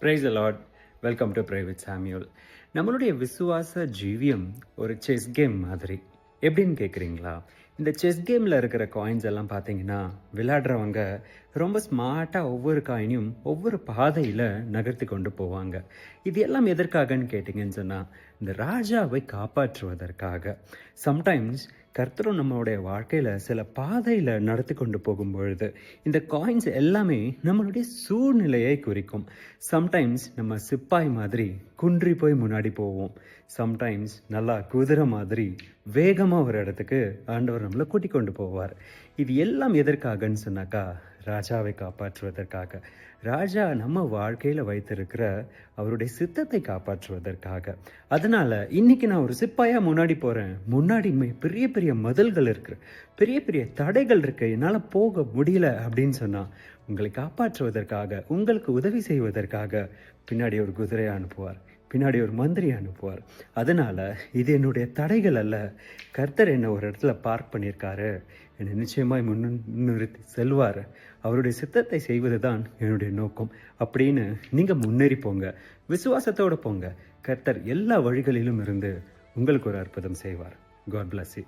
Praise the Lord. Welcome to pray with Samuel. நம்மளுடைய விசுவாச ஜீவியம் ஒரு செஸ் கேம் மாதிரி. எப்படின்னு கேட்குறீங்களா? இந்த செஸ் கேமில் இருக்கிற காயின்ஸ் எல்லாம் பார்த்தீங்கன்னா, விளையாடுறவங்க ரொம்ப ஸ்மார்ட்டாக ஒவ்வொரு காயினையும் ஒவ்வொரு பாதையில் நகர்த்தி கொண்டு போவாங்க. இது எல்லாம் எதற்காகன்னு கேட்டிங்கன்னு சொன்னால், இந்த ராஜாவை காப்பாற்றுவதற்காக. சம்டைம்ஸ் கர்த்தரும் நம்மளுடைய வாழ்க்கையில் சில பாதையில் நடத்தி கொண்டு போகும் பொழுது இந்த காயின்ஸ் எல்லாமே நம்மளுடைய சூழ்நிலையை குறிக்கும். சம்டைம்ஸ் நம்ம சிப்பாய் மாதிரி குன்றி போய் முன்னாடி போவோம். சம்டைம்ஸ் நல்லா குதிரை மாதிரி வேகமாக ஒரு இடத்துக்கு ஆண்டவர் நம்மளை கூட்டி கொண்டு போவார். இது எல்லாம் எதற்காகன்னு சொன்னாக்கா, ராஜாவை காப்பாற்றுவதற்காக. ராஜா நம்ம வாழ்க்கையில் வைத்திருக்கிற அவருடைய சித்தத்தை காப்பாற்றுவதற்காக. அதனால் இன்றைக்கி நான் ஒரு சிப்பாயாக முன்னாடி போகிறேன். முன்னாடி பெரிய பெரிய மதில்கள் இருக்குது, பெரிய பெரிய தடைகள் இருக்குது, என்னால் போக முடியல அப்படின்னு சொன்னால், உங்களை காப்பாற்றுவதற்காக, உங்களுக்கு உதவி செய்வதற்காக பின்னாடி ஒரு குதிரையை அனுப்புவார், பின்னாடி ஒரு மந்திரி அனுப்புவார். அதனால் இது என்னுடைய தடைகள் அல்ல. கர்த்தர் என்னை ஒரு இடத்துல பார்க் பண்ணியிருக்காரு, என்னை நிச்சயமாய் முன்னிறுத்தி செல்வார். அவருடைய சித்தத்தை செய்வது தான் என்னுடைய நோக்கம் அப்படின்னு நீங்கள் முன்னேறி போங்க. விசுவாசத்தோடு போங்க. கர்த்தர் எல்லா வழிகளிலும் இருந்து உங்களுக்கு ஒரு அற்புதம் செய்வார். God bless you.